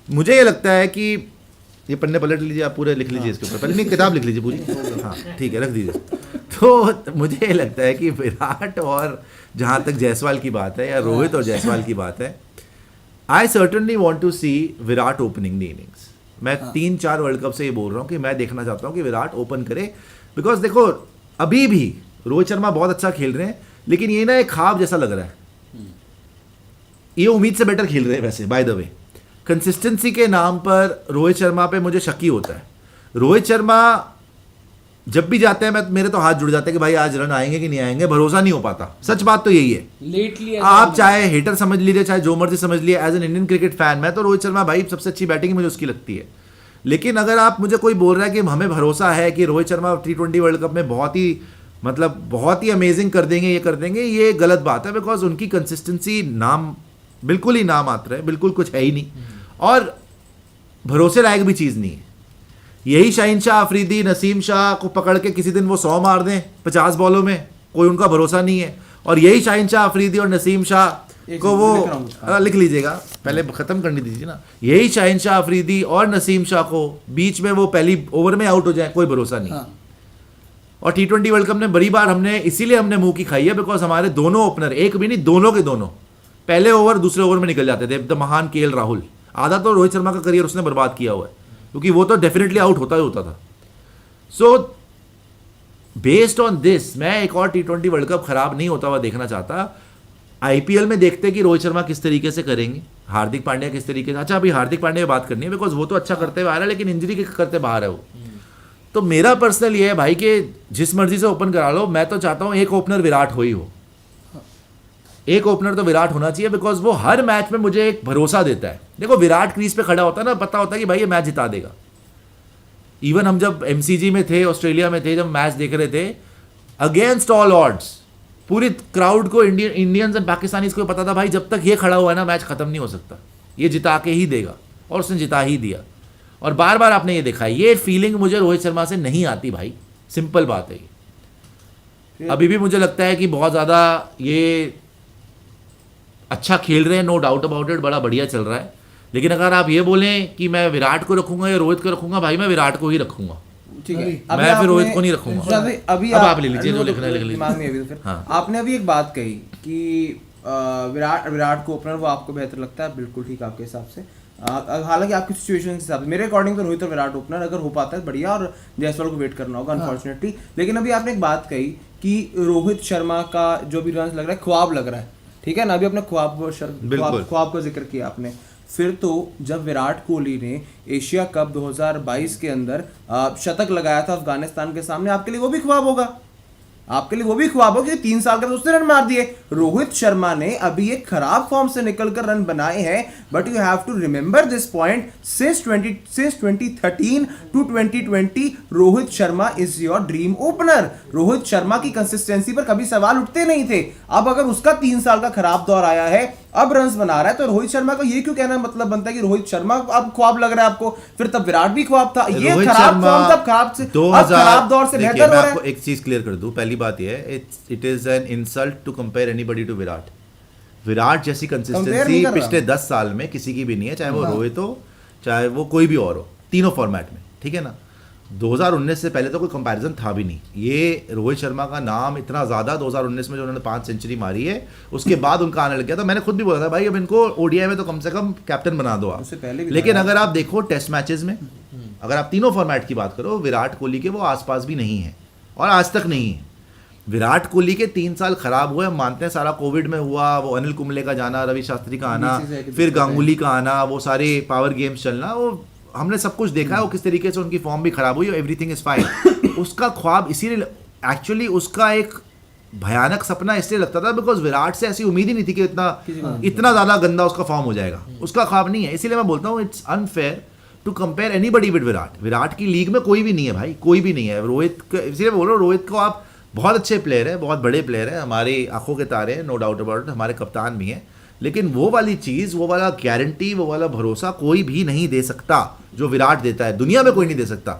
मुझे ये लगता है कि ये पन्ने पलट लीजिए, आप पूरे लिख लीजिए इसके ऊपर, पहले नहीं किताब लिख लीजिए पूरी, हाँ ठीक है रख दीजिए। तो मुझे ये लगता है कि विराट और जहाँ तक जायसवाल की बात है या रोहित और जायसवाल की बात है, I certainly want to see Virat opening the innings. मैं 3-4 वर्ल्ड कप से ये बोल रहा हूँ कि मैं देखना चाहता हूँ कि विराट ओपन करे, बिकॉज देखो अभी भी रोहित शर्मा बहुत अच्छा खेल रहे हैं, लेकिन ये ना एक ख्वाब जैसा लग रहा है। ये उम्मीद से बेटर खेल रहे हैं वैसे, बाय द वे। कंसिस्टेंसी के नाम पर रोहित शर्मा पे मुझे शक ही होता है। रोहित शर्मा जब भी जाते हैं मेरे तो हाथ जुड़ जाते हैं कि भाई आज रन आएंगे कि नहीं आएंगे, भरोसा नहीं हो पाता। सच बात तो यही है। लेटली आप चाहे हेटर समझ लीजिए, चाहे जो मर्जी समझ लिए, as an Indian cricket fan मैं तो रोहित शर्मा भाई सबसे अच्छी बैटिंग मुझे उसकी लगती है। लेकिन अगर आप मुझे कोई बोल रहा है कि हमें भरोसा है कि Rohit Sharma T20 world cup में बहुत ही अमेजिंग कर देंगे, ये कर देंगे, ये गलत बात है। बिकॉज उनकी कंसिस्टेंसी बिल्कुल ही नाम मात्र है, बिल्कुल कुछ है ही नहीं, और भरोसे लायक भी चीज़ नहीं है। यही शाहीन शाह अफरीदी, नसीम शाह को पकड़ के किसी दिन वो 100 मार दें 50 बॉलों में, कोई उनका भरोसा नहीं है। और यही शाहीन शाह अफरीदी और नसीम शाह को वो लिख लीजिएगा, पहले ख़त्म करनी दीजिए ना। यही शाहीन शाह अफरीदी और नसीम शाह को बीच में वो पहली ओवर में आउट हो जाए, कोई भरोसा नहीं। और T20 वर्ल्ड कप में बड़ी बार इसीलिए हमने मुंह की खाई है, बिकॉज हमारे दोनों ओपनर, एक भी नहीं दोनों के दोनों, पहले ओवर दूसरे ओवर में निकल जाते थे। द महान KL राहुल, आधा तो रोहित शर्मा का करियर उसने बर्बाद किया हुआ है, क्योंकि वो तो डेफिनेटली आउट होता ही होता था। सो बेस्ड ऑन दिस मैं एक और T20 वर्ल्ड कप खराब नहीं होता हुआ देखना चाहता। IPL में देखते हैं कि रोहित शर्मा किस तरीके से करेंगे, हार्दिक पांड्या किस तरीके से। अच्छा अभी हार्दिक पांड्या की बात करनी है, बिकॉज वो तो अच्छा करते हुए आ रहा है, लेकिन इंजरी के करते बाहर है वो। तो मेरा पर्सनल ये है भाई कि जिस मर्जी से ओपन करा लो, मैं तो चाहता हूँ एक ओपनर विराट हो ही हो। एक ओपनर तो विराट होना चाहिए, बिकॉज वो हर मैच में मुझे एक भरोसा देता है। देखो विराट क्रीज पे खड़ा होता है ना, पता होता है कि भाई ये मैच जिता देगा। इवन हम जब MCG में थे, ऑस्ट्रेलिया में थे, जब मैच देख रहे थे, अगेंस्ट ऑल ऑड्स पूरी क्राउड को, इंडियंस एंड पाकिस्तानीज को पता था भाई जब तक ये खड़ा हुआ है ना मैच खत्म नहीं हो सकता, ये जिता के ही देगा, और उसने जिता ही दिया। और बार बार आपने ये देखा, ये फीलिंग मुझे रोहित शर्मा से नहीं आती भाई, सिंपल बात है ये। अभी भी मुझे लगता है कि बहुत ज़्यादा ये अच्छा खेल रहे हैं, नो डाउट अबाउट इट, बड़ा बढ़िया चल रहा है। लेकिन अगर आप ये बोलें कि मैं विराट को रखूंगा या रोहित को रखूंगा, भाई मैं विराट को ही रखूंगा, ठीक है। मैं फिर रोहित को नहीं रखूंगा। अभी आप ले लीजिए जो लिखना है लिख लीजिए। दिमाग में अभी तो फिर हाँ। आपने अभी एक बात कही कि विराट को ओपनर वो आपको बेहतर लगता है, बिल्कुल ठीक आपके हिसाब से। हालांकि आपकी सिचुएशन के हिसाब से मेरे अकॉर्डिंग तो रोहित और विराट ओपनर अगर हो पाता है बढ़िया, और जायसवाल को वेट करना होगा अनफॉर्चुनेटली। लेकिन अभी आपने एक बात कही कि रोहित शर्मा का जो भी रन लग रहा है ख्वाब लग रहा है, ठीक है ना। अभी अपने ख्वाब का जिक्र किया आपने। फिर तो जब विराट कोहली ने एशिया कप 2022 के अंदर शतक लगाया था अफगानिस्तान के सामने, आपके लिए वो भी ख्वाब होगा, आपके लिए वो भी ख्वाब हो कि 3 साल के बाद उसने रन मार दिए। रोहित शर्मा ने अभी एक खराब फॉर्म से निकलकर रन बनाए हैं, but you have to remember this point, since 2013 to 2020 Rohit Sharma is your dream opener. Rohit Sharma की कंसिस्टेंसी पर कभी सवाल उठते नहीं थे। अब अगर उसका 3 साल का खराब दौर आया है, अब रन्स बना रहा है, तो रोहित शर्मा का ये क्यों कहना मतलब बनता है कि रोहित शर्मा अब ख्वाब लग रहा है आपको? फिर तब विराट भी ख्वाब था, ये खराब फॉर्म तब खराब दौर से बेहतर हो रहा है। एक चीज क्लियर कर दूं, पहली बात ये है, it is an insult to compare anybody to Virat. Virat जैसी कंसिस्टेंसी पिछले 10 साल में किसी की भी नहीं है, चाहे वो रोहित हो चाहे वो कोई भी और हो, तीनों फॉर्मेट में, ठीक है ना। 2019 से पहले तो कोई कंपैरिजन था भी नहीं। ये रोहित शर्मा का नाम इतना ज़्यादा 2019 में जो उन्होंने 5 सेंचुरी मारी है, उसके बाद उनका आने लग गया था। मैंने खुद भी बोला था भाई अब इनको ODI में तो कम से कम कैप्टन बना दो आप। लेकिन अगर आप देखो टेस्ट मैचेस में, अगर आप तीनों फॉर्मेट की बात करो, विराट कोहली के वो आसपास भी नहीं है, और आज तक नहीं है। विराट कोहली के 3 साल खराब हुए, हम मानते हैं, सारा कोविड में हुआ, वो अनिल कुंबले का जाना, रवि शास्त्री का आना, फिर गांगुली का आना, वो सारे पावर गेम्स चलना, वो हमने सब कुछ देखा है, वो किस तरीके से उनकी फॉर्म भी खराब हुई, एवरीथिंग इज फाइन। उसका ख्वाब इसीलिए, एक्चुअली उसका एक भयानक सपना इसलिए लगता था बिकॉज विराट से ऐसी उम्मीद ही नहीं थी कि इतना ज़्यादा गंदा उसका फॉर्म हो जाएगा। उसका ख्वाब नहीं है, इसीलिए मैं बोलता हूँ it's unfair to compare anybody with Virat. Virat की लीग में कोई भी नहीं है भाई, कोई भी नहीं है। रोहित, इसलिए बोल रहा हूँ, रोहित को आप बहुत अच्छे प्लेयर है, बहुत बड़े प्लेयर है, हमारी आंखों के तारे हैं, नो डाउट अबाउट इट, हमारे कप्तान भी हैं, लेकिन वो वाली चीज़, वो वाला गारंटी, वो वाला भरोसा कोई भी नहीं दे सकता जो विराट देता है, दुनिया में कोई नहीं दे सकता।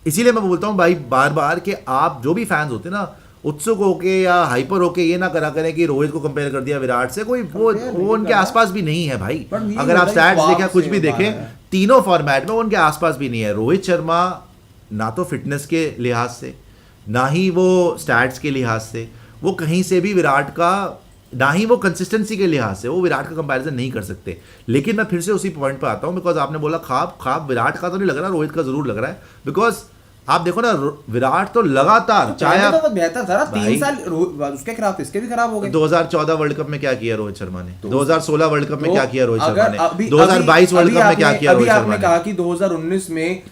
इसीलिए मैं बोलता हूँ भाई बार बार कि आप जो भी फैंस होते हैं ना, उत्सुक होके या हाइपर होके ये ना करा करें कि रोहित को कंपेयर कर दिया विराट से, कोई वो उनके आसपास भी नहीं है भाई। अगर आप स्टैट्स देखें कुछ भी देखें तीनों फॉर्मेट में उनके आसपास भी नहीं है। रोहित शर्मा ना तो फिटनेस के लिहाज से, ना ही वो स्टैट्स के लिहाज से, वो कहीं से भी विराट का, ना ही वो कंसिस्टेंसी के लिहाज से वो विराट का कंपैरिजन नहीं कर सकते। लेकिन मैं फिर से उसी पॉइंट पे आता हूं, बिकॉज आपने बोला ख्वाब विराट का तो नहीं लग रहा, रोहित का जरूर लग रहा है। बिकॉज आप देखो ना विराट तो लगातार चाहे तो बेहतर था ना, 3 साल उसके खराब थे, इसके भी खराब हो गए। 2014 वर्ल्ड कप में क्या किया रोहित शर्मा ने, 2016 वर्ल्ड कप में क्या किया रोहित शर्मा ने, अभी 2022 वर्ल्ड कप में क्या किया रोहित शर्मा ने। आपने कहा कि 2019 में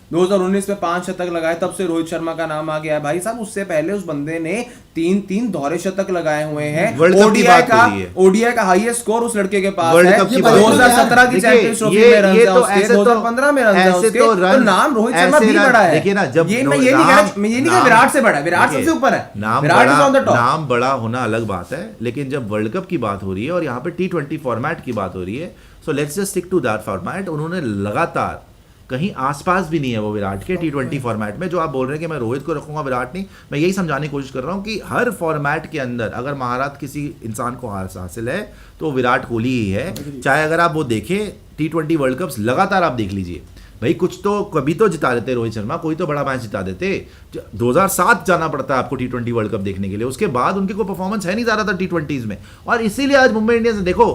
5 शतक लगाए, तब से रोहित शर्मा का नाम आ गया है। भाई साहब उससे पहले उस बंदे ने 3 दोहरे शतक लगाए हुए हैं। ओडीआई का हाईएस्ट स्कोर उस लड़के के पास है। 2017 की चैंपियंस ट्रॉफी में रन है उसके, 2015 में रन है उसके, तो नाम रोहित शर्मा भी बड़ा है। देखिए ना, जब मैं ये नहीं कह विराट से बड़ा है, विराट सबसे ऊपर है, Virat is on the top. नाम बड़ा होना अलग बात है, लेकिन जब वर्ल्ड कप की बात हो रही है और यहाँ पे T20 फॉर्मेट की बात हो रही है, so let's just stick to that format. उन्होंने लगातार कहीं आसपास भी नहीं है वो विराट के T20 फॉर्मेट में। जो आप बोल रहे हैं कि मैं रोहित को रखूंगा विराट नहीं, मैं यही समझाने की कोशिश कर रहा हूं कि हर फॉर्मेट के अंदर अगर महारत किसी इंसान को हासिल है तो विराट कोहली ही है। चाहे अगर आप वो देखें T20 वर्ल्ड कप्स लगातार आप देख लीजिए भाई, कुछ तो कभी तो जिता देते रोहित शर्मा, कोई तो बड़ा मैच जिता देते। 2007 जाना पड़ता है आपको T20 वर्ल्ड कप देखने के लिए, उसके बाद उनकी कोई परफॉर्मेंस है नहीं ज़्यादातर T20s में। और इसीलिए आज मुंबई इंडियंस ने देखो,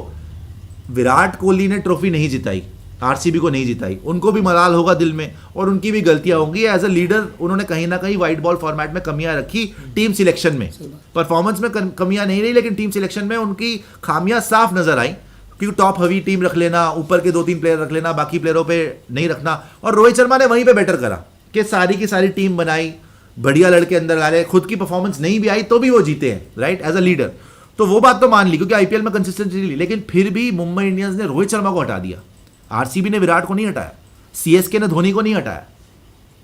विराट कोहली ने ट्रॉफी नहीं जिताई, आरसीबी को नहीं जिताई, उनको भी मलाल होगा दिल में और उनकी भी गलतियां होंगी। एज अ लीडर उन्होंने कहीं ना कहीं व्हाइट बॉल फॉर्मेट में कमियां रखी, टीम सिलेक्शन में, परफॉर्मेंस में कमियां नहीं रही, लेकिन टीम सिलेक्शन में उनकी खामियां साफ नजर आई। क्योंकि टॉप हवी टीम रख लेना, ऊपर के 2-3 प्लेयर रख लेना, बाकी प्लेयरों पे नहीं रखना। और रोहित शर्मा ने वहीं पे बेटर करा कि सारी की सारी टीम बनाई, बढ़िया लड़के अंदर डाले, खुद की परफॉर्मेंस नहीं भी आई तो भी वो जीते हैं, राइट, एज अ लीडर। तो वो बात तो मान ली क्योंकि आईपीएल में कंसिस्टेंसी ली, लेकिन फिर भी मुंबई इंडियंस ने रोहित शर्मा को हटा दिया, आरसीबी ने विराट को नहीं हटाया, सीएसके ने धोनी को नहीं हटाया,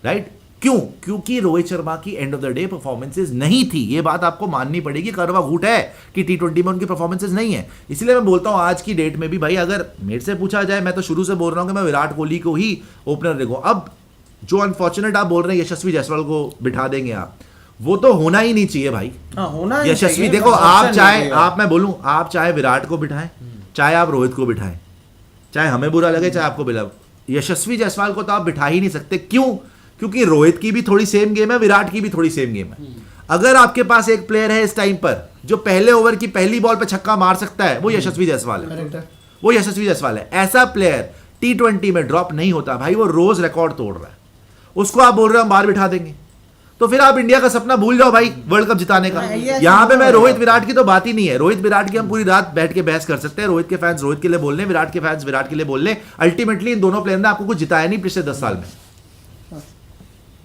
राइट। क्यों? क्योंकि रोहित शर्मा की end of the day performances नहीं थी। ये बात आपको माननी पड़ेगी, करवा घूट है कि T20 में उनकी परफॉर्मेंसेज नहीं है। इसलिए मैं बोलता हूं आज की डेट में भी भाई, अगर मेरे से पूछा जाए, मैं तो शुरू से बोल रहा हूं कि मैं विराट कोहली को ही ओपनर देखूं। अब जो अनफॉर्चुनेट आप बोल रहे हैं यशस्वी जायसवाल को बिठा देंगे आप, वो तो होना ही नहीं चाहिए भाई। होना यशस्वी देखो, आप चाहे मैं बोलूं, आप चाहे विराट को बिठाएं, चाहे आप रोहित को बिठाएं, चाहे हमें बुरा लगे चाहे आपको बुरा, यशस्वी जायसवाल को तो आप बिठा ही नहीं सकते। क्यों? क्योंकि रोहित की भी थोड़ी सेम गेम है, विराट की भी थोड़ी सेम गेम है। अगर आपके पास एक प्लेयर है इस टाइम पर जो पहले ओवर की पहली बॉल पे छक्का मार सकता है, वो यशस्वी जायसवाल है। वो यशस्वी जायसवाल है। ऐसा प्लेयर T20 में ड्रॉप नहीं होता भाई, वो रोज रिकॉर्ड तोड़ रहा है। उसको आप बोल रहे हो हम बाहर बिठा देंगे, तो फिर आप इंडिया का सपना भूल जाओ भाई वर्ल्ड कप जिताने का। यहां पे मैं रोहित विराट की तो बात ही नहीं है। रोहित विराट की हम पूरी रात बैठ के बहस कर सकते हैं। रोहित के फैंस रोहित के लिए बोल रहे हैं, विराट के फैंस विराट के लिए बोल रहे हैं। अल्टीमेटली इन दोनों प्लेयर ने आपको कुछ जिताया नहीं पिछले 10 साल में।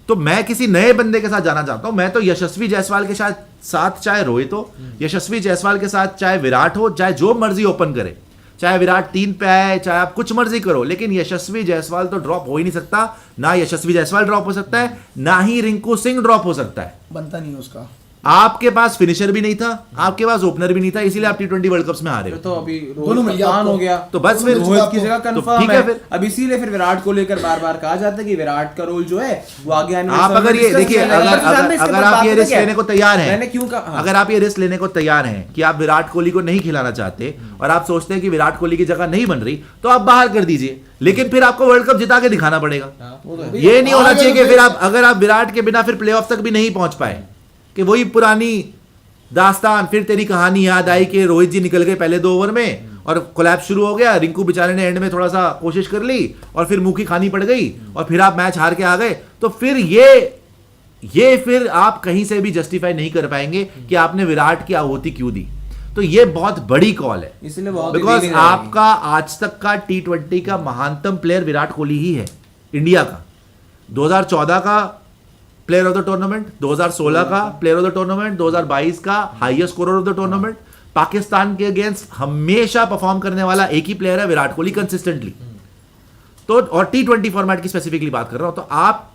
तो मैं किसी नए बंदे के साथ जाना चाहता हूं। मैं तो यशस्वी जायसवाल के साथ चाहे रोहित हो, यशस्वी जायसवाल के साथ चाहे विराट हो, चाहे जो मर्जी ओपन करे, चाहे विराट 3 पे आए, चाहे आप कुछ मर्जी करो, लेकिन यशस्वी जायसवाल तो ड्रॉप हो ही नहीं सकता। ना यशस्वी जायसवाल ड्रॉप हो सकता है, ना ही रिंकू सिंह ड्रॉप हो सकता है। बनता नहीं उसका। आपके पास फिनिशर भी नहीं था, आपके पास ओपनर भी नहीं था, इसीलिए आप T20 वर्ल्ड कप्स में हारे हो। तो अभी रोहित हो गया, तो बस फिर रोहित की जगह कंफर्म ठीक है फिर। अब इसीलिए फिर विराट को लेकर बार-बार कहा जाता है कि विराट का रोल जो है वो आगे आने आप अगर ये देखिए, अगर आप ये रिस्क लेने को तैयार हैं, मैंने क्यों कहा, अगर आप ये रिस्क लेने को तैयार हैं कि आप विराट कोहली को नहीं खिलाना चाहते और आप सोचते हैं कि विराट कोहली की जगह नहीं बन रही, तो आप बाहर कर दीजिए, लेकिन फिर आपको वर्ल्ड कप जिता के दिखाना पड़ेगा। ये नहीं होना चाहिए कि फिर आप, अगर आप विराट के बिना फिर प्लेऑफ तक भी नहीं पहुंच पाए, कि वही पुरानी दास्तान, फिर तेरी कहानी याद आई कि रोहित जी निकल गए पहले 2 ओवर में और कोलैप्स शुरू हो गया, रिंकू बेचारे ने एंड में थोड़ा सा कोशिश कर ली और फिर मुंह की खानी पड़ गई और फिर आप मैच हार के आ गए। तो फिर ये फिर आप कहीं से भी जस्टिफाई नहीं कर पाएंगे कि आपने विराट की आहुति क्यों दी। तो ये बहुत बड़ी कॉल है, इसलिए बहुत बिकॉज आपका आज तक का T20 का महानतम प्लेयर विराट कोहली ही है इंडिया का। 2014 का प्लेयर ऑफ द टूर्नामेंट, 2016 का प्लेयर ऑफ द टूर्नामेंट, 2022 का highest scorer of the tournament. Pakistan के अगेंस्ट हमेशा परफॉर्म करने वाला एक ही प्लेयर है विराट कोहली, कंसिस्टेंटली। तो और T20 फॉर्मेट की स्पेसिफिकली बात कर रहा हूं, तो आप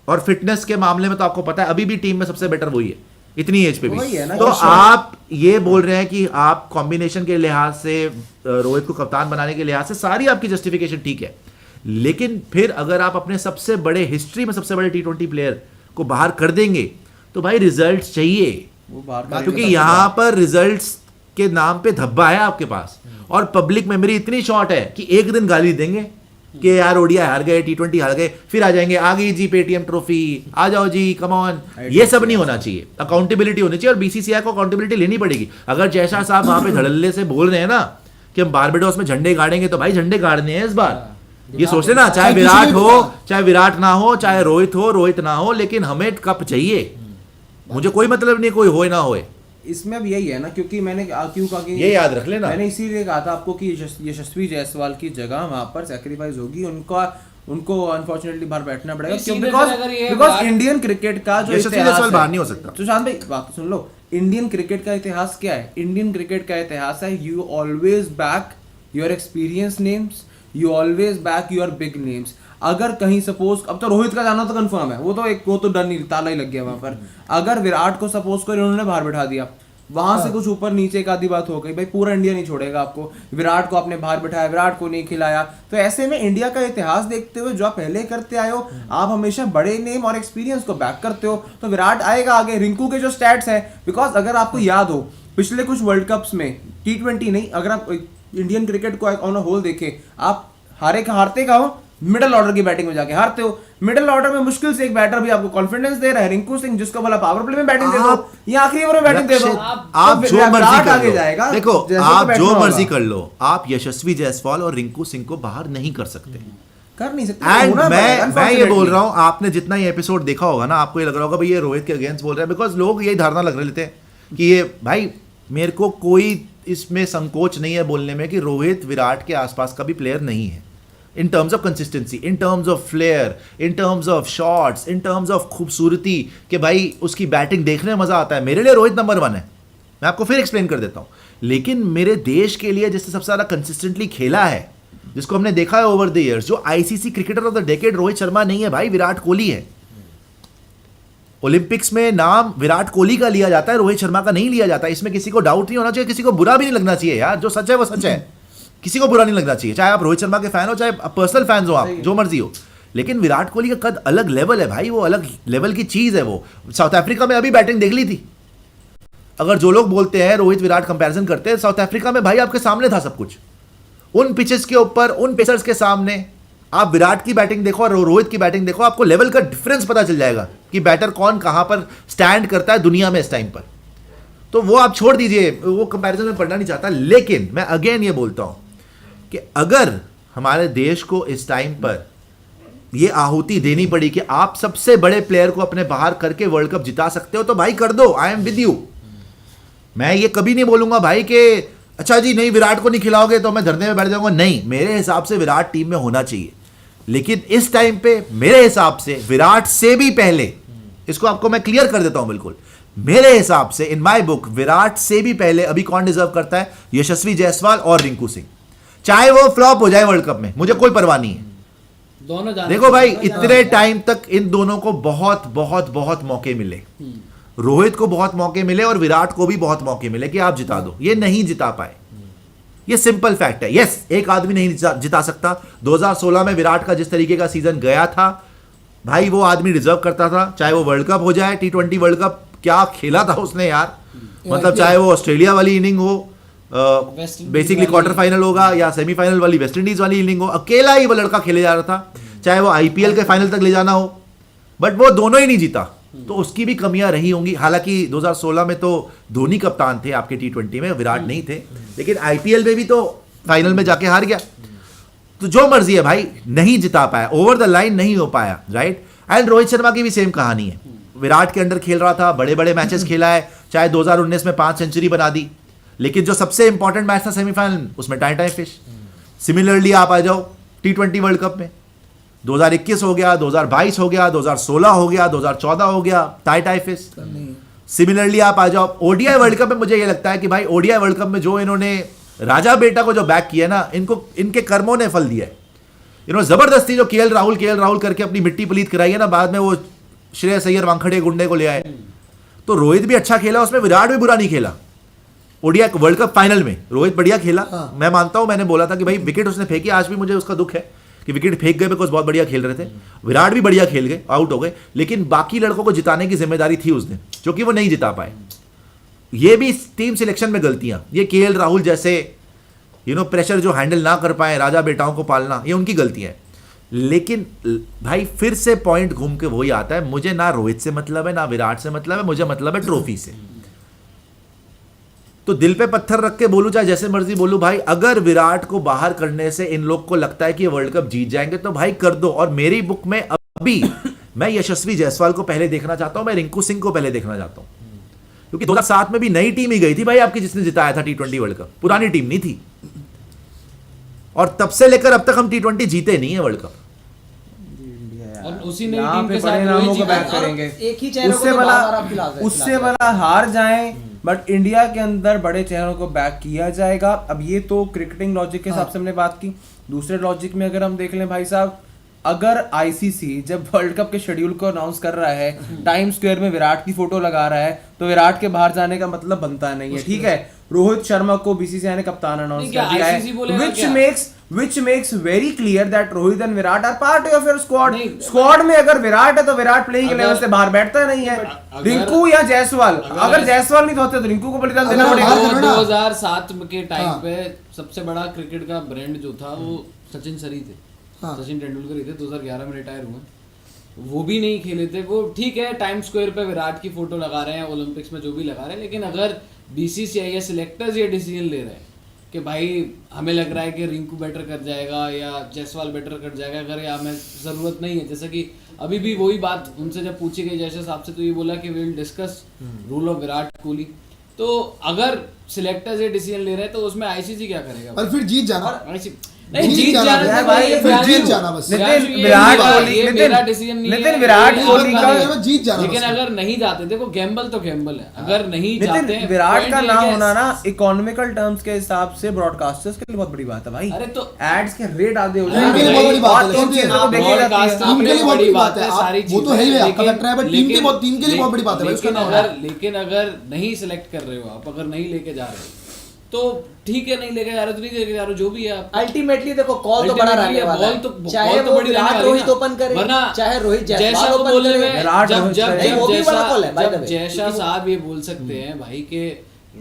और फिटनेस के मामले में तो आपको पता है अभी भी टीम में सबसे बेटर वही है, इतनी एज पे भी। तो आप ये बोल रहे हैं कि आप कॉम्बिनेशन के लिहाज से, रोहित को कप्तान बनाने के लिहाज से सारी आपकी जस्टिफिकेशन ठीक है, लेकिन फिर अगर आप अपने सबसे बड़े हिस्ट्री में सबसे बड़े T20 प्लेयर को बाहर कर देंगे तो भाई रिजल्ट चाहिए। वो बाहर क्योंकि यहाँ पर रिजल्ट्स के नाम पे धब्बा है आपके पास, और पब्लिक मेमोरी इतनी शॉर्ट है कि एक दिन गाली देंगे कि यार ओडीआई हार गए, T20 हार गए, फिर आ जाएंगे आ गई जी पेटीएम ट्रॉफी, आ जाओ जी कम ऑन। ये सब नहीं होना चाहिए, अकाउंटेबिलिटी होनी चाहिए, और बीसीसीआई को अकाउंटेबिलिटी लेनी पड़ेगी। अगर जैसा साहब वहां पे धड़ल्ले से बोल रहे हैं ना कि हम बारबेडोस में झंडे गाड़ेंगे, तो भाई झंडे गाड़ने हैं इस बार। ये सोचते ना, चाहे विराट हो चाहे विराट ना हो, चाहे रोहित ना हो, लेकिन हमें कप चाहिए। मुझे कोई मतलब नहीं कोई होए ना होए, इसमें भी यही है ना, क्योंकि मैंने क्यों कहा कि ये याद रख लेना। मैंने इसीलिए कहा था आपको कि यशस्वी जायसवाल की जगह वहां पर सैक्रिफाइस होगी, उनको अनफॉर्चुनेटली बाहर बैठना पड़ेगा, बिकॉज इंडियन क्रिकेट का जो यशस्वी जायसवाल बाहर नहीं हो सकता। सुशांत भाई बात सुन लो, इंडियन क्रिकेट का इतिहास क्या है? इंडियन क्रिकेट का इतिहास है you always back your experience names, you always back your big names. अगर कहीं सपोज, अब तो रोहित का जाना तो कंफर्म है, वो तो डर नहीं, ताला ही लग गया वहां पर। अगर विराट को सपोज कर उन्होंने बाहर बैठा दिया, वहां से कुछ ऊपर नीचे एक आधी बात हो गई, भाई पूरा इंडिया नहीं छोड़ेगा आपको। विराट को आपने बाहर बैठाया, विराट को नहीं खिलाया, तो ऐसे में इंडिया का इतिहास देखते हुए जो आप पहले करते आए हो, आप हमेशा बड़े नेम और एक्सपीरियंस को बैक करते हो, तो विराट आएगा आगे। रिंकू के जो स्टैट्स है, बिकॉज अगर आपको याद हो पिछले कुछ वर्ल्ड कप्स में, T20 नहीं, अगर आप इंडियन क्रिकेट को ऑन अ होल देखें, आप हारते का हो मिडिल ऑर्डर की बैटिंग में जाके हारते हो। मिडिल ऑर्डर में मुश्किल से एक बैटर भी आपको कॉन्फिडेंस दे रहा है, रिंकू सिंह, जिसको बोला पावर प्ले में बैटिंग दे दो, या आखिरी ओवर में बैटिंग दे दो, आप जो मर्जी कर लो। जाएगा। देखो आप जो मर्जी कर लो, आप यशस्वी जायसवाल और रिंकू सिंह को बाहर नहीं कर सकते, कर नहीं सकते। एंड मैं ये बोल रहा हूं, आपने जितना ये एपिसोड देखा होगा ना, आपको ये लग रहा होगा भाई ये रोहित के अगेंस्ट बोल रहे हैं, बिकॉज लोग यही धारणा लग रहे लेते हैं कि ये भाई, मेरे को कोई इसमें संकोच नहीं है बोलने में कि रोहित विराट के आसपास का भी प्लेयर नहीं है, in terms of consistency, in terms of flair, in terms of shots, in terms of खूबसूरती, कि भाई उसकी बैटिंग देखने में मजा आता है। मेरे लिए रोहित नंबर 1 है, मैं आपको फिर एक्सप्लेन कर देता हूं। लेकिन मेरे देश के लिए जिसने सबसे ज्यादा कंसिस्टेंटली खेला है, जिसको हमने देखा है ओवर द इयर्स, जो ICC cricketer of the decade Rohit Sharma नहीं है भाई, विराट कोहली है। ओलंपिक्स में नाम विराट कोहली का लिया जाता है, रोहित शर्मा का नहीं लिया जाता। इसमें किसी को डाउट नहीं होना चाहिए, किसी को बुरा भी नहीं लगना चाहिए यार, जो सच है वो सच है, किसी को बुरा नहीं लगना चाहिए, चाहे आप रोहित शर्मा के फैन हो, चाहे पर्सनल फैंस हो, आप जो मर्जी हो। लेकिन विराट कोहली का कद अलग लेवल है भाई, वो अलग लेवल की चीज है। वो साउथ अफ्रीका में अभी बैटिंग देख ली थी। अगर जो लोग बोलते हैं रोहित विराट कंपैरिजन करते हैं, साउथ अफ्रीका में भाई आपके सामने था सब कुछ, उन पिचेस के ऊपर, उन पेसर्स के सामने। आप विराट की बैटिंग देखो और रोहित की बैटिंग देखो, आपको लेवल का डिफरेंस पता चल जाएगा कि बैटर कौन कहां पर स्टैंड करता है दुनिया में इस टाइम पर। तो वो आप छोड़ दीजिए, वो कंपैरिजन में पढ़ना नहीं चाहता। लेकिन मैं अगेन ये बोलता हूं कि अगर हमारे देश को इस टाइम पर ये आहुति देनी पड़ी कि आप सबसे बड़े प्लेयर को अपने बाहर करके वर्ल्ड कप जिता सकते हो, तो भाई कर दो, आई एम विद यू। मैं ये कभी नहीं बोलूंगा भाई कि अच्छा जी नहीं विराट को नहीं खिलाओगे तो मैं धरने में बैठ जाऊंगा, नहीं, मेरे हिसाब से विराट टीम में होना चाहिए। लेकिन इस टाइम पे मेरे हिसाब से विराट से भी पहले, इसको आपको मैं क्लियर कर देता हूं बिल्कुल, मेरे हिसाब से इन माय बुक विराट से भी पहले अभी कौन डिजर्व करता है? यशस्वी जायसवाल और रिंकू सिंह। चाहे वो फ्लॉप हो जाए वर्ल्ड कप में, मुझे कोई परवाह नहीं है। दोनों देखो भाई, इतने टाइम तक इन दोनों को बहुत बहुत बहुत मौके मिले, रोहित को बहुत मौके मिले और विराट को भी बहुत मौके मिले कि आप जिता दो, ये नहीं जिता पाए। ये सिंपल फैक्ट है। यस, एक आदमी नहीं जिता सकता। 2016 में विराट का जिस तरीके का सीजन गया था भाई, वो आदमी डिजर्व करता था, चाहे वो वर्ल्ड कप हो जाए, T20 वर्ल्ड कप क्या खेला था उसने यार, मतलब चाहे वो ऑस्ट्रेलिया वाली इनिंग हो, बेसिकली क्वार्टर फाइनल होगा, या सेमीफाइनल वाली वेस्ट इंडीज वाली इनिंग हो, अकेला ही वो लड़का खेले जा रहा था, चाहे वो IPL के फाइनल तक ले जाना हो, बट वो दोनों ही नहीं जीता। तो उसकी भी कमियां रही होंगी। हालांकि 2016 में तो धोनी कप्तान थे आपके T20 में, विराट नहीं थे, लेकिन IPL में भी तो फाइनल में जाके हार गया। तो जो मर्जी है भाई, नहीं जिता पाया, ओवर द लाइन नहीं हो पाया, राइट। एंड रोहित शर्मा की भी सेम कहानी है, विराट के अंडर खेल रहा था, बड़े बड़े मैचेस खेला है, चाहे 2019 में 5 सेंचुरी बना दी, लेकिन जो सबसे इंपॉर्टेंट मैच था सेमीफाइनल, उसमें टाई फिश। सिमिलरली आप आ जाओ T20 वर्ल्ड कप में, 2021 हो गया, 2022 हो गया, 2016 हो गया, 2014 हो गया, टाई फिश। सिमिलरली आप आ जाओ ODI वर्ल्ड कप में, मुझे ये लगता है कि भाई ODI वर्ल्ड कप में जो इन्होंने राजा बेटा को जो बैक किया ना, इनको इनके कर्मों ने फल दिया है। इन्होंने जबरदस्ती जो KL राहुल करके अपनी मिट्टी पलीत कराई है ना, बाद में वो श्रेयस अय्यर वानखड़े गुंडे को ले आए। तो रोहित भी अच्छा खेला उसमें, विराट भी बुरा नहीं खेला। ODI वर्ल्ड कप फाइनल में रोहित बढ़िया खेला, मैं मानता हूं, मैंने बोला था कि भाई विकेट उसने फेंकी, आज भी मुझे उसका दुख है कि विकेट फेंक गए, बिकॉज बहुत बढ़िया खेल रहे थे। विराट भी बढ़िया खेल गए, आउट हो गए, लेकिन बाकी लड़कों को जिताने की जिम्मेदारी थी उस दिन, जो कि वो नहीं जिता पाए। ये भी टीम सिलेक्शन में गलतियां, ये केएल राहुल जैसे प्रेशर जो हैंडल ना कर पाए, राजा बेटाओं को पालना, ये उनकी गलतियां हैं। लेकिन भाई फिर से पॉइंट घूम के वही आता है, मुझे ना रोहित से मतलब है ना विराट से मतलब है, मुझे मतलब है ट्रॉफी से। तो दिल पे पत्थर रख के बोलूं चाहे जैसे मर्जी बोलूं भाई, अगर विराट को बाहर करने से इन लोग को लगता है कि ये वर्ल्ड कप जीत जाएंगे तो भाई कर दो। और मेरी बुक में अभी मैं यशस्वी जायसवाल को पहले देखना चाहता हूं, मैं रिंकू सिंह को पहले देखना चाहता हूं, क्योंकि 2007 में भी नई टीम ही गई थी भाई आपकी जिसने जिताया था T20 वर्ल्ड कप, पुरानी टीम नहीं थी। और तब से लेकर अब तक हम T20 जीते नहीं है वर्ल्ड कप। और उसी नई यहाँ टीम पे के बड़े साथ नामों रोहित को जी बैक का- करेंगे, एक ही चेहरे को उससे तो बड़ा बार-बार आप खिला रहे- उससे बड़ा हार जाएं, बट इंडिया के अंदर बड़े चेहरों को बैक किया जाएगा। अब ये तो क्रिकेटिंग लॉजिक के हिसाब से हमने बात की। दूसरे लॉजिक में अगर हम देख लें भाई साहब, अगर आईसीसी जब वर्ल्ड कप के शेड्यूल को अनाउंस कर रहा है, टाइम स्क्वायर में विराट की फोटो लगा रहा है, तो विराट के बाहर जाने का मतलब बनता नहीं है। ठीक है, रोहित शर्मा को बीसीसीआई ने कप्तान अनाउंस नहीं, कर क्या दिया ICC बोलेगा है, क्या? which makes very clear that Rohit and Virat are part of your squad. नहीं, स्क्वाड में अगर विराट है तो विराट प्लेइंग अगर- लेवल से बाहर बैठता नहीं है। अगर- रिंकू या जायसवाल, अगर जायसवाल नहीं होते तो रिंकू को बलिदान देना अगर पड़ेगा। बात करो ना- 2007 के टाइम हाँ। पे सबसे बड़ा क्रिकेट का ब्रांड जो था वो सचिन सर ही थे। हाँ। सचिन तेंदुलकर ही थे, 2011 में रिटायर हुए, वो भी नहीं खेले थे। वो ठीक है, टाइम स्क्वायर पे विराट की फोटो लगा रहे हैं, ओलंपिक्स में जो भी लगा रहे हैं, लेकिन अगर बीसीसीआई या सिलेक्टर्स ये डिसीजन ले रहे हैं कि भाई हमें लग रहा है कि रिंकू बेटर कर जाएगा या जायसवाल बेटर कर जाएगा, अगर या हमें ज़रूरत नहीं है, जैसे कि अभी भी वही बात उनसे जब पूछी गई जैसे साहब से, तो ये बोला कि will discuss rule of Virat Kohli. तो अगर सिलेक्टर्स ये डिसीजन ले रहे हैं तो उसमें आईसीसी क्या करेगा? और फिर जीत जाना। नहीं, जीत जीत जाना जाना है तो भाई, ये फिर प्यार जीत है। जाना बस। प्यार नितिन, ये विराट मेरा- कोहली- ये नितिन- मेरा decision नहीं नितिन, है, विराट ये कोहली आपका का- है। जीत जाना लेकिन बस। अगर नहीं जाते, देखो गैम्बल तो गैम्बल है, अगर नहीं जाते नितिन, हैं, विराट point का ये ना है कि- होना ना इकोनॉमिकल टर्म्स के हिसाब से ब्रॉडकास्टर्स के लिए बहुत बड़ी बात है भाई। अरे तो एड्स के रेट आधे हो उनके लिए बहुत बड़ी बात है, इन चीजों को आप देखी जाती broadcast है। उनके लिए बहुत बड़ी बात है। सारी वो तो है ही है, आपका लेकिन- फैक्टर है, but टीम के लेकिन- टीम के लिए बहुत बड़ी बात है भाई, उसका लेकिन ना होना। लेकिन अगर नहीं सिलेक्ट कर रहे हो आप, अगर नहीं लेके जा रहे हो तो ठीक है, नहीं लेके जा रहे हो तो नहीं लेके जा रहे हो, जो भी है आप अल्टीमेटली देखो कॉल तो बड़ा Ultimately रहने वाला बॉल तो है, चाहे बॉल तो वो बड़ी रहने विराट वाली रोहित ना। ओपन करे, वरना चाहे रोहित जैसा जायसवाल को ओपन बोलने करे। में विराट जब रोहित जब नहीं, जब वो भी बड़ा call है, by the जब way। जैसा साहब ये बोल सकते हैं भाई के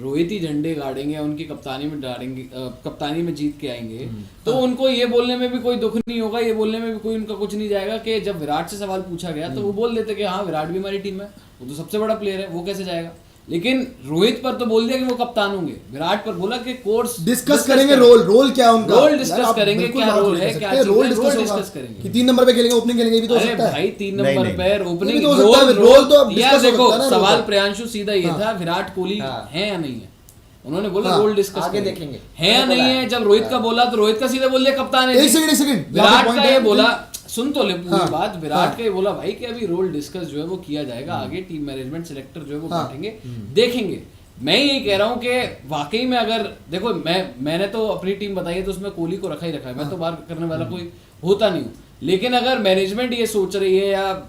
रोहित ही झंडे गाड़ेंगे, उनकी कप्तानी में डालेंगे, कप्तानी में जीत के आएंगे, तो उनको ये बोलने में भी कोई दुख नहीं होगा, ये बोलने में भी कोई उनका कुछ नहीं जाएगा कि जब विराट से सवाल पूछा गया तो वो बोल देते कि हाँ विराट भी हमारी टीम में, वो तो सबसे बड़ा प्लेयर है, वो कैसे जाएगा। लेकिन रोहित पर तो बोल दिया कि वो कप्तान होंगे, विराट पर बोला कि कोर्स डिस्कस करेंगे रोल क्या है उनका। रोल यार, डिस्कस आप करेंगे, बिल्कुल क्या बात रोल नहीं है, कर क्या सकते। चीज़ है, रोल रोल डिस्कस डिस्कस होगा करेंगे। कि 3 नंबर पे खेलेंगे, ओपनिंग खेलेंगे, ये भी तो हो अरे सकता है। भाई 3 नहीं, नंबर नहीं। पे ये भी ओपनिंग तो हो सकता है, रोल तो अब यार discuss हो देखो सकता है ना, सवाल रोल तो। प्रियांशु सीधा ये हाँ। था, विराट कोहली हाँ। है या नहीं है, उन्होंने बोला हाँ। रोल डिस्कस आगे करेंगे। देखेंगे। है या नहीं है, जब रोहित का बोला तो रोहित का सीधा बोल दिया कप्तान है एक जी। सेकंड यहाँ पे विराट point का है, ये बोला, सुन तो ले पूरी हाँ। बात, विराट हाँ। का ये बोला भाई कि अभी रोल डिस्कस जो है वो किया जाएगा, आगे टीम मैनेजमेंट सिलेक्टर जो है वो हाँ। बैठेंगे, देखेंगे। मैं यही कह रहा हूँ कि वाकई में अगर देखो मैंने तो अपनी टीम बताई है तो उसमें कोहली को रखा ही रखा है, मैं तो बाहर करने वाला कोई होता नहीं हूँ। लेकिन अगर मैनेजमेंट ये सोच रही है या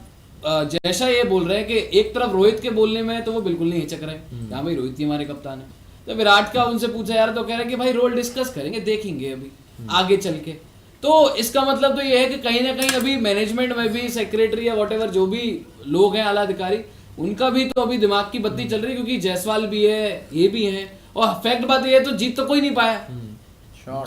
जैसा ये बोल रहे हैं कि एक तरफ रोहित के बोलने में है तो वो बिल्कुल नहीं हिचक रहे, हाँ भाई रोहित ही हमारे कप्तान है। तो विराट का उनसे पूछा यार तो कह रहे हैं कि भाई रोल डिस्कस करेंगे, देखेंगे अभी आगे चल के। तो इसका मतलब तो ये है कि कहीं ना कहीं अभी मैनेजमेंट में भी सेक्रेटरी या व्हाटएवर जो भी लोग हैं आला अधिकारी, उनका भी तो अभी दिमाग की बत्ती चल रही है, क्योंकि जायसवाल भी है, ये भी है, और फैक्ट बात ये है तो जीत तो कोई नहीं पाया,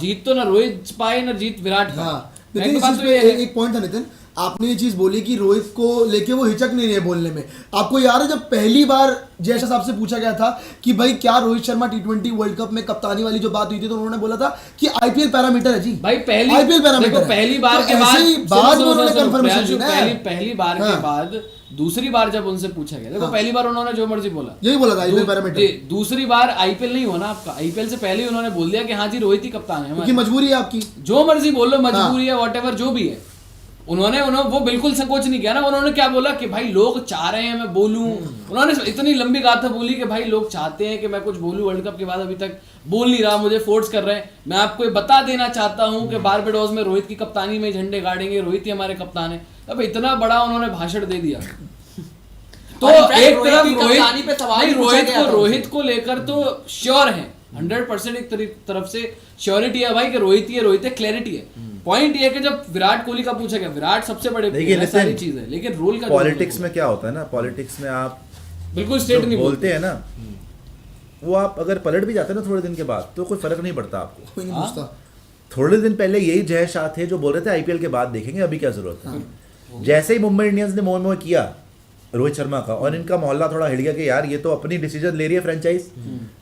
जीत तो ना रोहित पाए ना जीत विराट पाए। हाँ, नितिन Fact इस बात चीज तो पे ये है। एक पॉइंट था नितिन, आपने ये चीज बोली कि रोहित को लेके वो हिचक नहीं रहे बोलने में। आपको याद है जब पहली बार जैसा साहब से पूछा गया था कि भाई क्या Rohit Sharma T20 world cup में कप्तानी वाली जो बात हुई थी, तो उन्होंने बोला था कि आईपीएल पैरामीटर है जी, भाई पहली आईपीएल पैरामीटर देखो है। पहली बार तो के बाद ऐसे ही बाद में उन्होंने कंफर्मेशन दी ना। पहली बार के बाद दूसरी बार जब उनसे पूछा गया, देखो पहली बार उन्होंने जो मर्जी बोला, यही बोला था आईपीएल पैरामीटर, दूसरी बार आईपीएल नहीं होना आपका, आईपीएल से पहले ही उन्होंने बोल दिया कि हाँ जी रोहित ही कप्तान है क्योंकि हमारे। मजबूरी है आपकी। जो मर्जी बोल लो, मजबूरी है व्हाटएवर जो भी है, उन्होंने वो बिल्कुल संकोच नहीं किया ना। उन्होंने क्या बोला कि भाई लोग चाह रहे हैं मैं बोलूं, उन्होंने इतनी लंबी गाथा बोली कि भाई लोग चाहते हैं कि मैं कुछ बोलूं, वर्ल्ड कप के बाद अभी तक बोल नहीं रहा, मुझे फोर्स कर रहे हैं। मैं आपको ये बता देना चाहता हूं कि बारबेडोस में रोहित की कप्तानी में झंडे गाड़ेंगे, रोहित ही हमारे कप्तान है। अब इतना बड़ा उन्होंने भाषण दे दिया। तो और in fact एक रोहित तरफ की कप्तानी पे सवाल नहीं, ही पूछा गया था रोहित को लेकर तो श्योर है 100%, एक तरफ से श्योरिटी है भाई कि रोहित ही है, रोहित है, क्लैरिटी है। पॉइंट ये है कि जब विराट कोहली का पूछा गया, विराट सबसे बड़े देखिए, player है, सारी नितिन, चीज है, लेकिन रोल का पॉलिटिक्स में क्या होता है ना, पॉलिटिक्स में आप बिल्कुल स्टेट जो नहीं बोलते हैं ना, वो आप अगर पलट भी जाते हैं ना थोड़े दिन के बाद तो कोई फर्क नहीं पड़ता आपको। कोई नहीं हाँ? पूछता। थोड़े दिन पहले यही जय शाह थे जो बोल रहे थे आईपीएल के बाद देखेंगे, अभी क्या जरूरत है। जैसे ही मुंबई इंडियंस ने मोह किया रोहित शर्मा का और इनका मोहल्ला थोड़ा हिल गया कि यार ये तो अपनी डिसीजन ले रही है फ्रेंचाइज,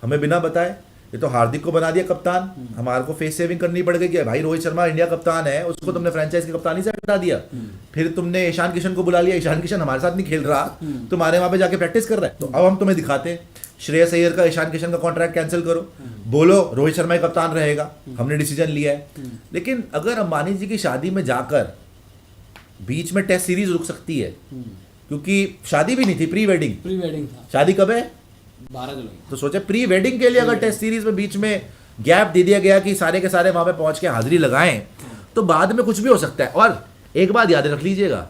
हमें बिना बताए, ये तो हार्दिक को बना दिया कप्तान, हमारे को फेस सेविंग करनी पड़ गई कि भाई रोहित शर्मा इंडिया कप्तान है, उसको तुमने फ्रेंचाइज की कप्तानी से हटा दिया, फिर तुमने ईशान किशन को बुला लिया, ईशान किशन हमारे साथ नहीं खेल रहा, तुम्हारे वहां पे जाके प्रैक्टिस कर रहा है, तो अब हम तुम्हें दिखाते हैं। श्रेयस अय्यर का ईशान किशन का कॉन्ट्रैक्ट कैंसिल करो, बोलो रोहित शर्मा ही कप्तान रहेगा, हमने डिसीजन लिया है। लेकिन अगर अंबानी जी की शादी में जाकर बीच में टेस्ट सीरीज रुक सकती है, क्योंकि शादी भी नहीं थी, प्री वेडिंग, प्री वेडिंग था शादी कब है 12 जुलाई। तो सोचे प्री वेडिंग के लिए अगर टेस्ट सीरीज में बीच में गैप दे दिया गया कि सारे के सारे वहां पे पहुंच के हाजिरी लगाएं, तो बाद में कुछ भी हो सकता है। और एक बात याद रख लीजिएगा,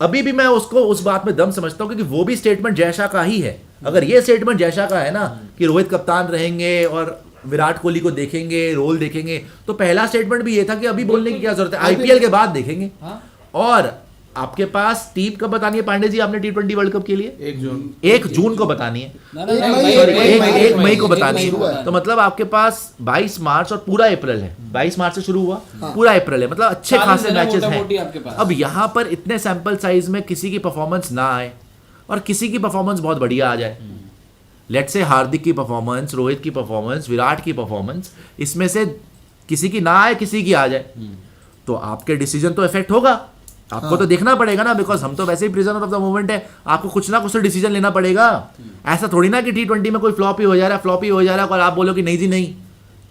अभी भी मैं उसको उस बात में दम समझता हूं क्योंकि वो भी स्टेटमेंट जयशाह का ही है। अगर ये स्टेटमेंट जयशाह का है ना कि रोहित कप्तान रहेंगे और विराट कोहली को देखेंगे, रोल देखेंगे, तो पहला स्टेटमेंट भी ये था कि अभी बोलने की क्या जरूरत है, आईपीएल के बाद देखेंगे। हाँ? और आपके पास टीम कब बतानी है पांडे जी आपने T20 वर्ल्ड कप के लिए? 1 जून को बतानी है, ना, ना, एक ना, मई- भाई, सॉरी एक मई- 1 मई को बतानी एक मई को है। तो मतलब आपके पास 22 मार्च और पूरा अप्रैल है, 22 मार्च से शुरू हुआ, पूरा अप्रैल है, मतलब अच्छे 40 खासे दिन है मैचेस मोटा-मोटी हैं। आपके पास। अब यहाँ पर इतने सैंपल साइज में किसी की परफॉर्मेंस ना आए और किसी की परफॉर्मेंस बहुत बढ़िया आ जाए, लेट से हार्दिक की परफॉर्मेंस, रोहित की परफॉर्मेंस, विराट की परफॉर्मेंस, इसमें से किसी की ना आए किसी की आ जाए, तो आपके डिसीजन तो इफेक्ट होगा। आपको तो देखना पड़ेगा ना, बिकॉज हम तो वैसे ही प्रिजनर ऑफ द मोमेंट है, आपको कुछ ना कुछ तो डिसीजन लेना पड़ेगा। ऐसा थोड़ी ना कि T20 में कोई फ्लॉप ही हो जा रहा है, फ्लॉप ही हो जा रहा है और आप बोलो कि नहीं जी नहीं,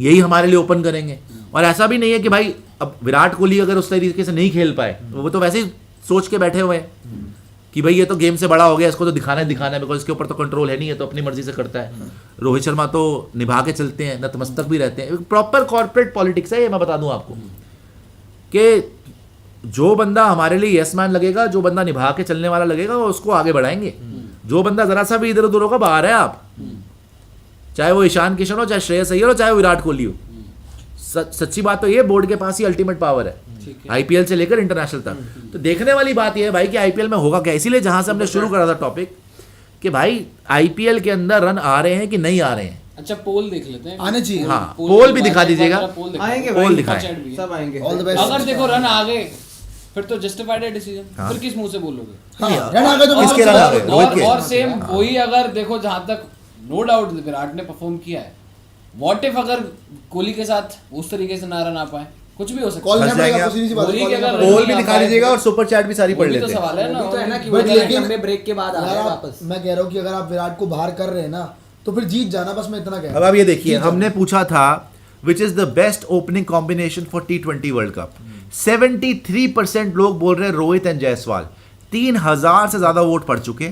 यही हमारे लिए ओपन करेंगे। और ऐसा भी नहीं है कि भाई अब विराट कोहली अगर उस तरीके से नहीं खेल पाए, वो तो वैसे ही सोच के बैठे हुए हैं कि भाई ये तो गेम से बड़ा हो गया, इसको तो दिखाना है बिकॉज इसके ऊपर तो कंट्रोल है नहीं, है तो अपनी मर्जी से करता है। रोहित शर्मा तो निभा के चलते हैं, नतमस्तक भी रहते हैं, प्रॉपर कॉर्पोरेट पॉलिटिक्स है ये, मैं बता दूं आपको कि जो बंदा हमारे लिए यस मैन लगेगा, जो बंदा निभा के चलने वाला लगेगा, वो उसको आगे बढ़ाएंगे। जो बंदा जरा सा भी इधर उधर होगा बाहर है आप, चाहे वो ईशान किशन हो, चाहे श्रेयस अय्यर हो, चाहे वो विराट कोहली हो। सच्ची बात तो ये बोर्ड के पास ही अल्टीमेट पावर है, आईपीएल से लेकर इंटरनेशनल तक। तो देखने वाली बात यह है भाई कि आईपीएल में होगा क्या। इसीलिए जहां से हमने शुरू करा था टॉपिक कि भाई आईपीएल के अंदर रन आ रहे हैं कि नहीं आ रहे हैं। अच्छा पोल देख लेते हैं, आने चाहिए। हाँ, पोल भी दिखा दीजिएगा। आएंगे पोल भाई, दिखाएं। चैट भी है। सब आएंगे। All the best. अगर देखो रन आ गए फिर तो जस्टिफाइड है डिसीजन, हाँ। फिर किस मुंह से बोलोगे? हाँ, रन आ गए तो किसके रन आ गए? रोहित के। और सेम वही अगर देखो जहां तक नो डाउट विराट ने परफॉर्म किया है, व्हाट इफ अगर कोहली के साथ उस तरीके से ना रन आ पाए, कुछ भी हो सकता कॉल है। लेना फंस जाएंगे पड़ेगा, आप। सीधी सी बात है, कोहली call के लेना अगर पड़ेगा। पोल भी दिखा दीजिएगा और सुपर चैट भी सारी वो पढ़ भी तो लेते हैं। सवाल है ना। वो भी तो है ना कि But वो जरा लेकिन- लंबे ब्रेक के बाद आ रहे यार हैं आप- वापस। मैं कह रहा हूँ कि अगर आप विराट को बाहर कर रहे हैं ना तो फिर जीत जाना, बस मैं इतना कह रहा अब हूँ। आप ये देखिए, जीत जाना। हमने पूछा था which is the best opening combination for T20 world cup. 73% लोग बोल रहे हैं रोहित एंड जायसवाल। 3000 से ज्यादा वोट पड़ चुके।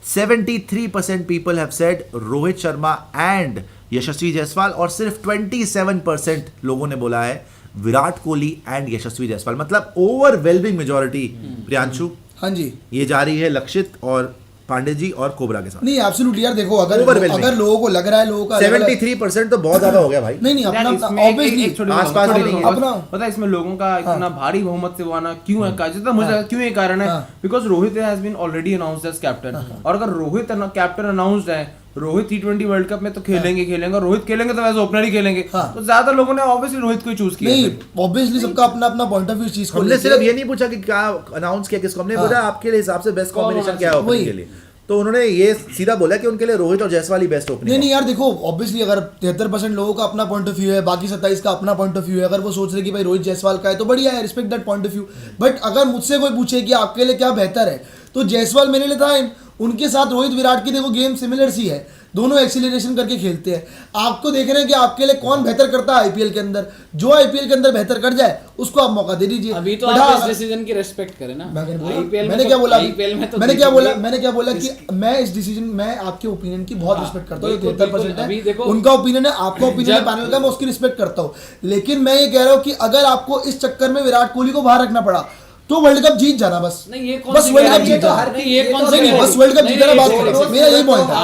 73% people have said Rohit Sharma and Yashasvi Jaiswal, और सिर्फ 27% लोगों ने बोला है विराट कोहली एंड यशस्वी जायसवाल। मतलब ओवरवेलमिंग मेजोरिटी प्रियांशु हाँ जी, ये जा रही है लक्षित और पांडे जी और कोबरा के साथ। नहीं एब्सोल्युटली यार, देखो अगर Overwhelming। अगर लोगों को लग रहा है, लोगों का अलग-अलग- 73% तो बहुत ज्यादा हो गया भाई। नहीं नहीं, यार, अपना इसमें एक- ऑब्वियसली एक छोटी आस-पास बात भी बताओ, नहीं है। अपना पता है इसमें लोगों का इतना भारी बहुमत से वो आना क्यों है, जितना मुझे लगा क्यों ये कारण है, हाँ। Because Rohit has been already announced as captain, और अगर रोहित कैप्टन अनाउंस्ड है, रोहित T20 वर्ल्ड कप में तो खेलेंगे, और रोहित खेलेंगे तो वैसे ओपनर ही खेलेंगे, हाँ। तो ज्यादा लोगों ने ऑब्वियसली रोहित को ही चूज किया नहीं, है। ऑब्वियसली सबका अपना अपना पॉइंट ऑफ व्यू चीज को हमने लेके- सिर्फ ये नहीं पूछा कि क्या अनाउंस किया किसको, हमने हाँ। पूछा आपके लिए हिसाब से बेस्ट कौन कॉम्बिनेशन होना क्या है चाहिए? ओपनिंग वही। के लिए। तो उन्होंने ये सीधा बोला कि उनके लिए रोहित और जायसवाल ही बेस्ट ओपनिंग। नहीं नहीं यार, देखो ऑब्वियसली अगर 73% लोगों का अपना पॉइंट ऑफ व्यू है, बाकी 27 का अपना पॉइंट ऑफ व्यू है, अगर वो सोच रहे कि भाई रोहित जायसवाल का है तो बढ़िया है, respect that point of view. But अगर मुझसे कोई पूछे कि आपके लिए क्या बेहतर है, तो जायसवाल मेरे लिए था। उनके साथ रोहित विराट की देखो गेम सिमिलर सी है, दोनों एक्सीलरेशन करके खेलते हैं। आपको देख रहे हैं कि आपके लिए कौन बेहतर करता है आईपीएल के अंदर। जो आईपीएल के अंदर बेहतर कर जाए उसको आप मौका दे दीजिए। अभी तो But आप हाँ, इस डिसीजन की रेस्पेक्ट करें ना। मैंने बोला- IPL में मैंने तो- क्या बोला IPL में तो मैंने क्या बोला देखेंगे। मैंने क्या बोला कि मैं इस डिसीजन, मैं आपके ओपिनियन की बहुत हाँ, रिस्पेक्ट करता हूँ। बिल्कुल, 73% अभी है, देखो- उनका ओपिनियन है, आपका ओपिनियन है जब- पैनल का, मैं उसकी रिस्पेक्ट करता हूँ। लेकिन मैं ये कह रहा हूँ कि अगर आपको इस चक्कर में विराट कोहली को बाहर रखना पड़ा तो वर्ल्ड कप जीत जाना बस। नहीं ये कौन बस सी वर्ल्ड कप guarantee जीत है? जाना। नहीं ये कौन सी नहीं, guarantee? बस वर्ल्ड कप नहीं, जीतना नहीं, बात एक करो, second, मेरा यही पॉइंट है।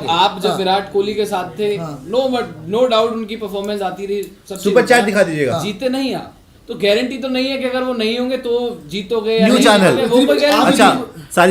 आप जब हाँ। विराट कोहली के साथ थे, हाँ। नो डाउट उनकी परफॉर्मेंस आती रही, सब सुपर चीज़ चैट होता दिखा है। दीजिएगा। जीते नहीं आप तो गारंटी तो नहीं है कि अगर वो नहीं होंगे तो जीतोगे या न्यू नहीं चैनल। जीतोगे, वो कोई guarantee अच्छा नहीं है। सारी